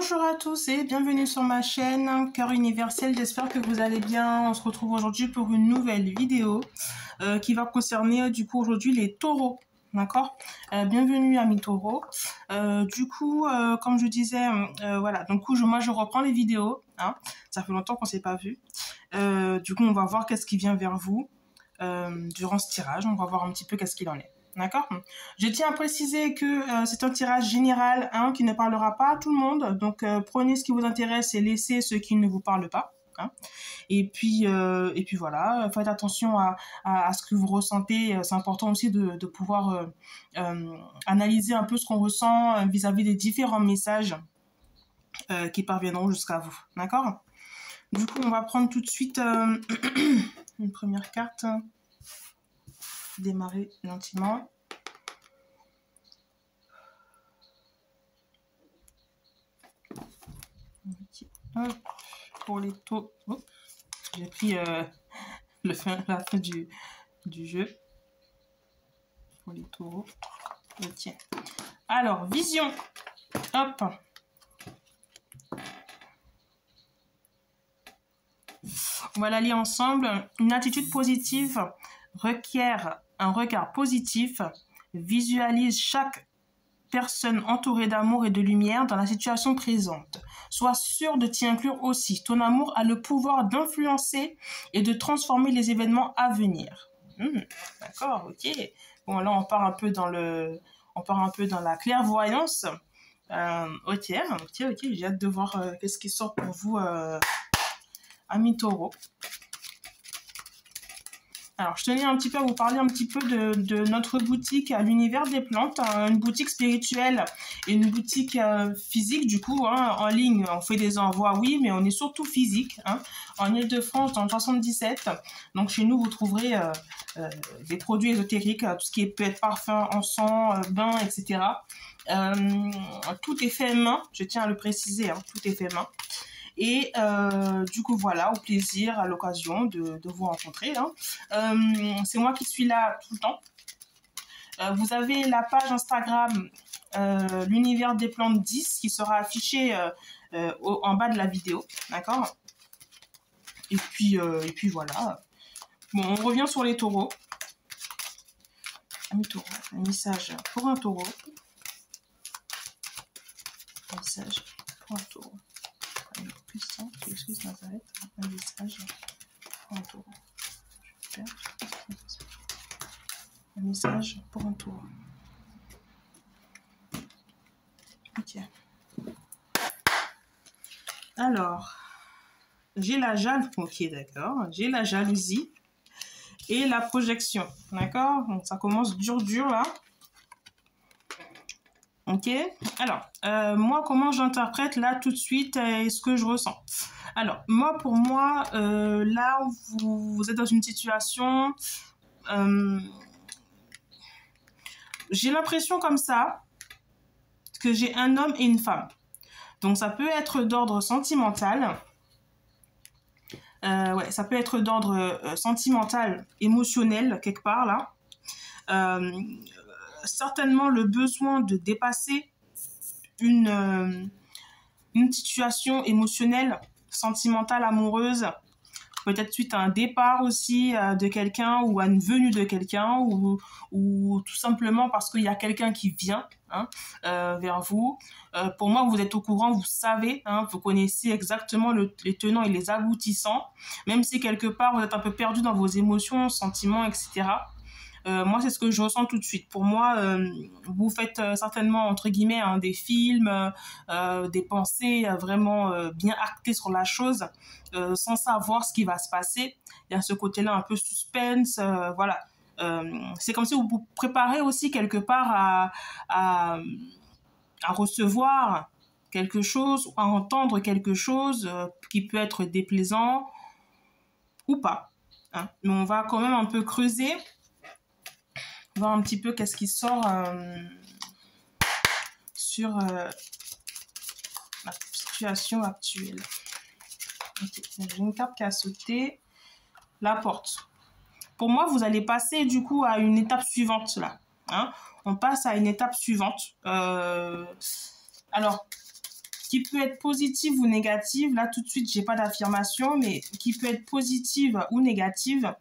Bonjour à tous et bienvenue sur ma chaîne Cœur Universel, j'espère que vous allez bien. On se retrouve aujourd'hui pour une nouvelle vidéo qui va concerner du coup aujourd'hui les taureaux, d'accord. Bienvenue amis taureaux. Comme je disais, voilà, donc moi je reprends les vidéos, hein. Ça fait longtemps qu'on s'est pas vu. Du coup on va voir qu'est-ce qui vient vers vous durant ce tirage, on va voir un petit peu qu'est-ce qu'il en est. D'accord. Je tiens à préciser que c'est un tirage général hein, qui ne parlera pas à tout le monde. Donc, prenez ce qui vous intéresse et laissez ce qui ne vous parle pas. Hein. Et puis voilà, faites attention à ce que vous ressentez. C'est important aussi de pouvoir analyser un peu ce qu'on ressent vis-à-vis des différents messages qui parviendront jusqu'à vous. D'accord. Du coup, on va prendre tout de suite une première carte. Démarrer gentiment. Pour les taureaux, j'ai pris la fin du jeu. Pour les taureaux, tiens. Alors, vision. Hop. On va la lire ensemble. Une attitude positive requiert un regard positif. Visualise chaque personne entourée d'amour et de lumière dans la situation présente. Sois sûr de t'y inclure aussi. Ton amour a le pouvoir d'influencer et de transformer les événements à venir. D'accord, ok. Bon, là, on part un peu dans la clairvoyance. Ok, j'ai hâte de voir qu'est-ce qui sort pour vous, amis taureaux. Alors, je tenais un petit peu à vous parler un petit peu de notre boutique à l'univers des plantes, hein, une boutique spirituelle et une boutique physique, du coup, hein, en ligne. On fait des envois, oui, mais on est surtout physique, hein, en Île-de-France, dans le 77. Donc, chez nous, vous trouverez des produits ésotériques, tout ce qui peut être parfum, encens, bain, etc. Tout est fait main, je tiens à le préciser, hein, tout est fait main. Et du coup, voilà, au plaisir, à l'occasion de vous rencontrer. Hein. C'est moi qui suis là tout le temps. Vous avez la page Instagram l'univers des plantes 10 qui sera affichée en bas de la vidéo. D'accord. Et puis voilà. Bon, on revient sur les taureaux. Un taureau. Un message pour un taureau. Un message pour un taureau. Puissant, Jésus Nazareth, un message pour un taureau. Un message pour un taureau. Ok. Alors, j'ai la jalousie. Ok, d'accord. J'ai la jalousie et la projection. D'accord. Donc, ça commence dur là. Ok. Alors, moi, comment j'interprète là tout de suite ce que je ressens. Alors, pour moi, là, vous êtes dans une situation... j'ai l'impression comme ça que j'ai un homme et une femme. Donc, ça peut être d'ordre sentimental. Ouais, ça peut être d'ordre sentimental, émotionnel, quelque part, là. Certainement le besoin de dépasser une situation émotionnelle, sentimentale, amoureuse, peut-être suite à un départ aussi de quelqu'un ou à une venue de quelqu'un ou tout simplement parce qu'il y a quelqu'un qui vient hein, vers vous. Pour moi, vous êtes au courant, vous savez, hein, vous connaissez exactement les tenants et les aboutissants, même si quelque part vous êtes un peu perdu dans vos émotions, sentiments, etc. Moi, c'est ce que je ressens tout de suite. Pour moi, vous faites certainement, entre guillemets, hein, des films, des pensées vraiment bien actées sur la chose, sans savoir ce qui va se passer. Il y a ce côté-là un peu suspense, voilà. C'est comme si vous vous préparez aussi quelque part à recevoir quelque chose, à entendre quelque chose qui peut être déplaisant ou pas. Hein. Mais on va quand même un peu creuser, voir un petit peu qu'est-ce qui sort sur la situation actuelle. Okay. J'ai une carte qui a sauté. La porte. Pour moi, vous allez passer du coup à une étape suivante là. Hein. On passe à une étape suivante. Alors, qui peut être positive ou négative. Là, tout de suite, j'ai pas d'affirmation, mais qui peut être positive ou négative,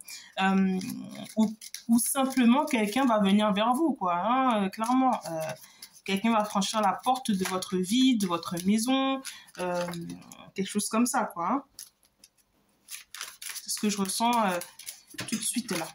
ou simplement quelqu'un va venir vers vous, quoi, hein, clairement. Quelqu'un va franchir la porte de votre vie, de votre maison, quelque chose comme ça, quoi. Hein. C'est ce que je ressens tout de suite là.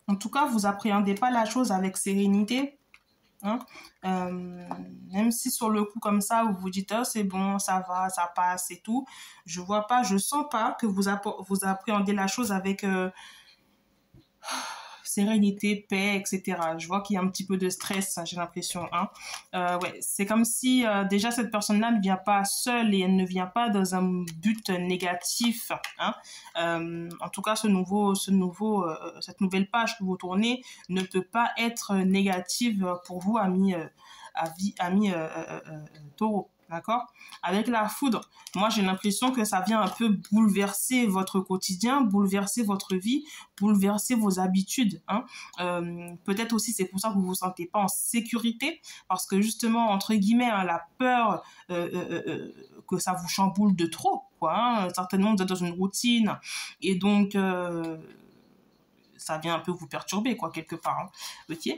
En tout cas, vous appréhendez pas la chose avec sérénité. Hein. Même si sur le coup comme ça, vous vous dites oh, c'est bon, ça va, ça passe et tout, je vois pas, je sens pas que vous appréhendez la chose avec sérénité, paix, etc. Je vois qu'il y a un petit peu de stress, j'ai l'impression. Hein. Ouais, c'est comme si déjà cette personne-là ne vient pas seule et elle ne vient pas dans un but négatif. Hein. En tout cas, cette nouvelle page que vous tournez ne peut pas être négative pour vous, amis taureau. D'accord? Avec la foudre, moi j'ai l'impression que ça vient un peu bouleverser votre quotidien, bouleverser votre vie, bouleverser vos habitudes. Hein. Peut-être aussi c'est pour ça que vous vous sentez pas en sécurité, parce que justement, entre guillemets, hein, la peur que ça vous chamboule de trop. Quoi, hein. Certainement vous êtes dans une routine et donc ça vient un peu vous perturber, quoi, quelque part. Hein. Ok?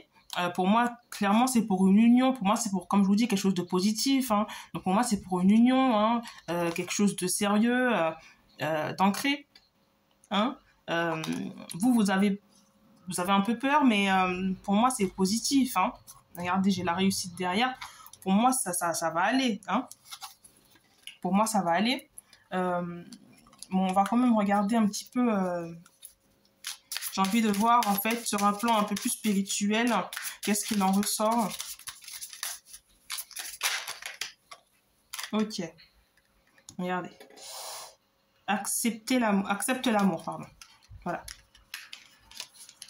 Pour moi, clairement, c'est pour une union. Pour moi, c'est pour, comme je vous dis, quelque chose de positif. Hein. Donc, pour moi, c'est pour une union, hein, quelque chose de sérieux, d'ancré. Hein. Vous avez un peu peur, mais pour moi, c'est positif. Hein. Regardez, j'ai la réussite derrière. Pour moi, ça va aller. Hein. Pour moi, ça va aller. Bon, on va quand même regarder un petit peu... J'ai envie de voir, en fait, sur un plan un peu plus spirituel, qu'est-ce qu'il en ressort. Ok. Regardez. Accepte l'amour, pardon. Voilà.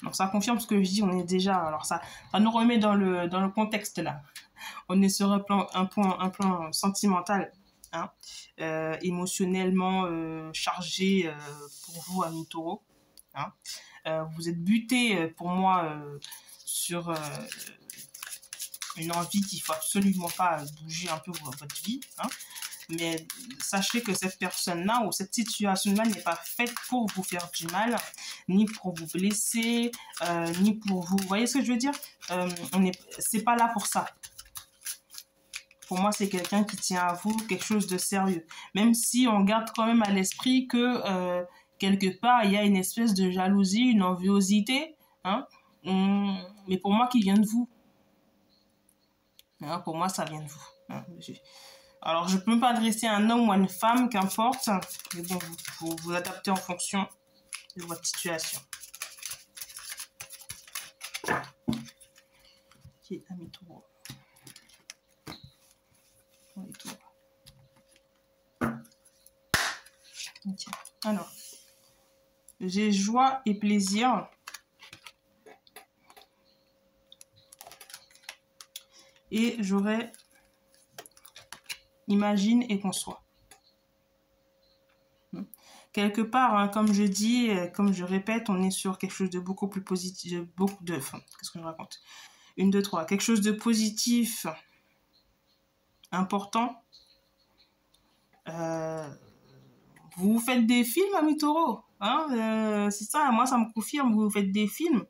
Donc, ça confirme ce que je dis, on est déjà... Alors, ça nous remet dans le contexte, là. On est sur un plan sentimental, hein, émotionnellement chargé pour vous, amis taureaux. Hein. Vous êtes buté pour moi sur une envie qu'il ne faut absolument pas bouger un peu votre vie. Hein. Mais sachez que cette personne-là ou cette situation-là n'est pas faite pour vous faire du mal, ni pour vous blesser, ni pour vous... Vous voyez ce que je veux dire? C'est pas là pour ça. Pour moi, c'est quelqu'un qui tient à vous, quelque chose de sérieux. Même si on garde quand même à l'esprit que... quelque part, il y a une espèce de jalousie, une enviosité, hein, mais pour moi, qui vient de vous. Hein, pour moi, ça vient de vous. Hein. Alors, je peux pas adresser à un homme ou à une femme, qu'importe, mais bon, vous adaptez en fonction de votre situation. Ok, amis taureaux. Ok, alors... J'ai joie et plaisir. Et j'aurai imagine et conçoit. Quelque part, hein, comme je dis, comme je répète, on est sur quelque chose de beaucoup plus positif. Qu'est-ce que je raconte? 1, 2, 3. Quelque chose de positif, important. Vous faites des films, amis taureaux. Hein, c'est ça, moi ça me confirme, vous faites des films,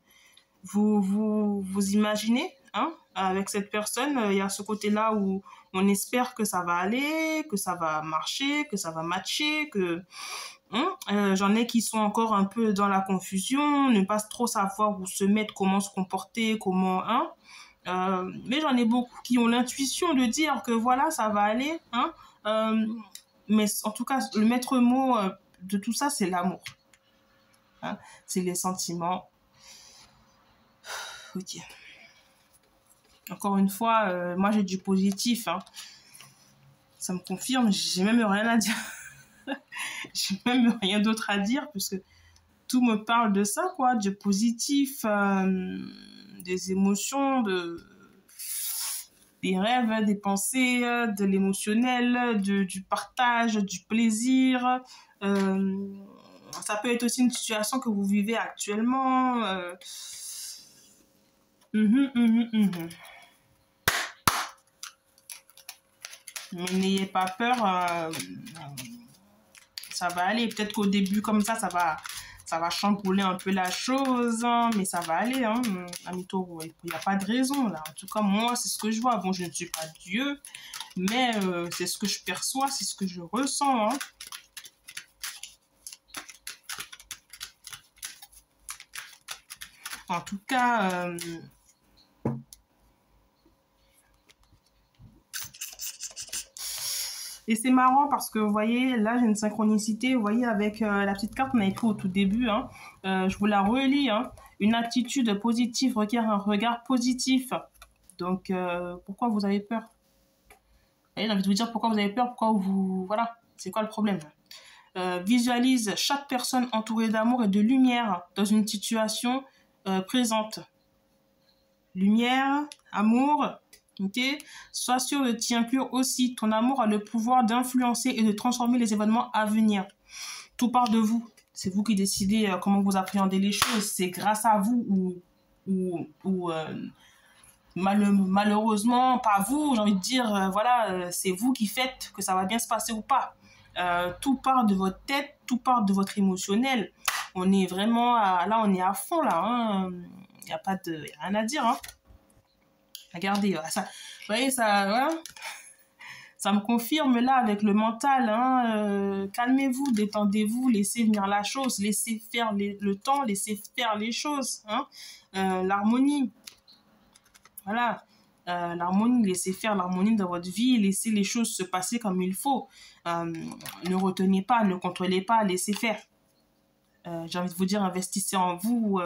vous imaginez, hein, avec cette personne, il y a ce côté-là où on espère que ça va aller, que ça va marcher, que ça va matcher, que... j'en ai qui sont encore un peu dans la confusion, ne pas trop savoir où se mettre, comment se comporter, comment... Hein, mais j'en ai beaucoup qui ont l'intuition de dire que voilà, ça va aller, hein, mais en tout cas, le maître mot de tout ça, c'est l'amour. Hein, c'est les sentiments. Ok. Encore une fois, moi j'ai du positif. Hein. Ça me confirme, j'ai même rien à dire. J'ai même rien d'autre à dire puisque tout me parle de ça, quoi. Du positif, des émotions, des rêves, des pensées, de l'émotionnel, du partage, du plaisir. Ça peut être aussi une situation que vous vivez actuellement. Mais n'ayez pas peur, ça va aller. Peut-être qu'au début, comme ça va chambouler un peu la chose, hein, mais ça va aller, hein, ami taureau. Il n'y a pas de raison, là. En tout cas, moi, c'est ce que je vois. Bon, je ne suis pas Dieu, mais c'est ce que je perçois, c'est ce que je ressens, hein. En tout cas, et c'est marrant parce que, vous voyez, là, j'ai une synchronicité. Vous voyez, avec la petite carte qu'on avait pris au tout début, hein, je vous la relis. Hein. Une attitude positive requiert un regard positif. Donc, pourquoi vous avez peur? J'ai envie de vous dire pourquoi vous avez peur, pourquoi vous... Voilà, c'est quoi le problème? Visualise chaque personne entourée d'amour et de lumière dans une situation présente. Lumière, amour, ok. Sois sûr de t'y inclure aussi. Ton amour a le pouvoir d'influencer et de transformer les événements à venir. Tout part de vous. C'est vous qui décidez comment vous appréhendez les choses. C'est grâce à vous ou malheureusement, pas vous, j'ai envie de dire, voilà, c'est vous qui faites que ça va bien se passer ou pas. Tout part de votre tête, tout part de votre émotionnel. On est vraiment, là, on est à fond, là. Il n'y a pas de, y a rien à dire. Hein. Regardez, ça, vous voyez, ça, voilà. Ça me confirme là avec le mental. Hein, calmez-vous, détendez-vous, laissez venir la chose, laissez faire le temps, laissez faire les choses. Hein. L'harmonie. Voilà, l'harmonie, laissez faire l'harmonie dans votre vie, laissez les choses se passer comme il faut. Ne retenez pas, ne contrôlez pas, laissez faire. J'ai envie de vous dire, investissez en vous,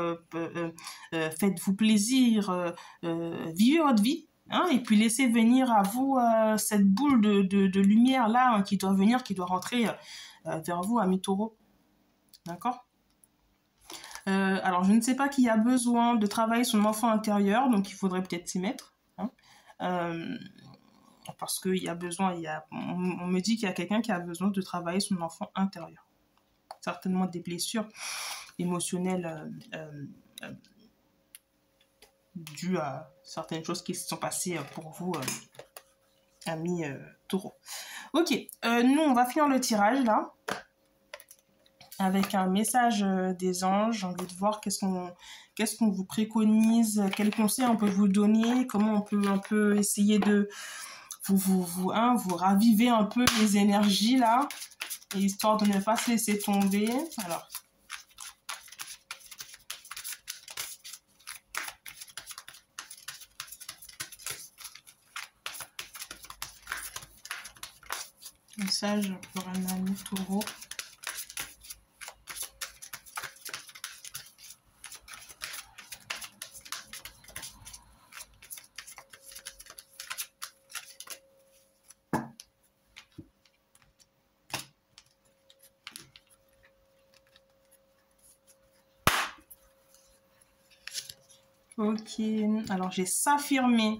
faites-vous plaisir, vivez votre vie. Hein, et puis laissez venir à vous cette boule de lumière là hein, qui doit venir, qui doit rentrer vers vous, ami taureau. D'accord? Alors, je ne sais pas qui a besoin de travailler son enfant intérieur, donc il faudrait peut-être s'y mettre. Hein. Parce qu'il y a besoin, on me dit qu'il y a quelqu'un qui a besoin de travailler son enfant intérieur. Certainement des blessures émotionnelles dues à certaines choses qui se sont passées pour vous, amis taureaux. Ok, nous, on va finir le tirage là. Avec un message des anges, j'ai envie de voir qu'est-ce qu'on vous préconise, quels conseils on peut vous donner, comment on peut un peu essayer de vous raviver un peu les énergies là, histoire de ne pas se laisser tomber. Alors, message pour un ami taureau. Ok, alors j'ai s'affirmer.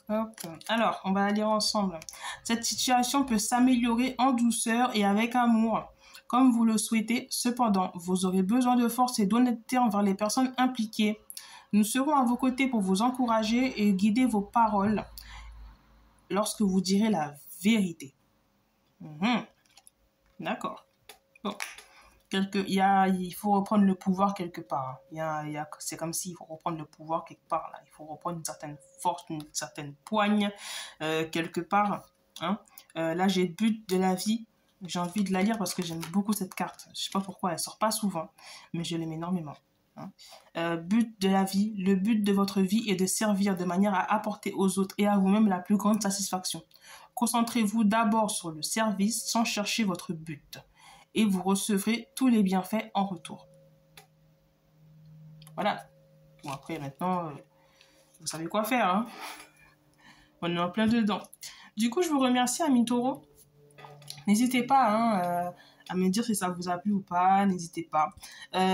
Hop. Alors, on va aller ensemble. Cette situation peut s'améliorer en douceur et avec amour, comme vous le souhaitez. Cependant, vous aurez besoin de force et d'honnêteté envers les personnes impliquées. Nous serons à vos côtés pour vous encourager et guider vos paroles lorsque vous direz la vérité. D'accord. Bon. Il faut reprendre le pouvoir quelque part. C'est comme s'il faut reprendre le pouvoir quelque part. Là. Il faut reprendre une certaine force, une certaine poigne quelque part. Hein. Là, j'ai but de la vie. J'ai envie de la lire parce que j'aime beaucoup cette carte. Je ne sais pas pourquoi, elle ne sort pas souvent, mais je l'aime énormément. Hein. But de la vie. Le but de votre vie est de servir de manière à apporter aux autres et à vous-même la plus grande satisfaction. Concentrez-vous d'abord sur le service sans chercher votre but. Et vous recevrez tous les bienfaits en retour. Voilà. Bon, après, maintenant, vous savez quoi faire. Hein. On est en plein dedans. Du coup, je vous remercie, amis taureaux. N'hésitez pas à me dire si ça vous a plu ou pas, n'hésitez pas.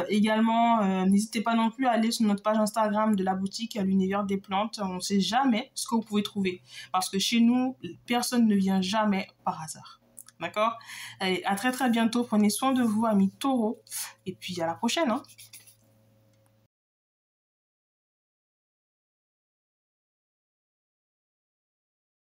Également, n'hésitez pas non plus à aller sur notre page Instagram de la boutique à l'univers des plantes. On ne sait jamais ce que vous pouvez trouver. Parce que chez nous, personne ne vient jamais par hasard. D'accord? Allez, à très très bientôt. Prenez soin de vous, amis taureaux. Et puis à la prochaine, hein.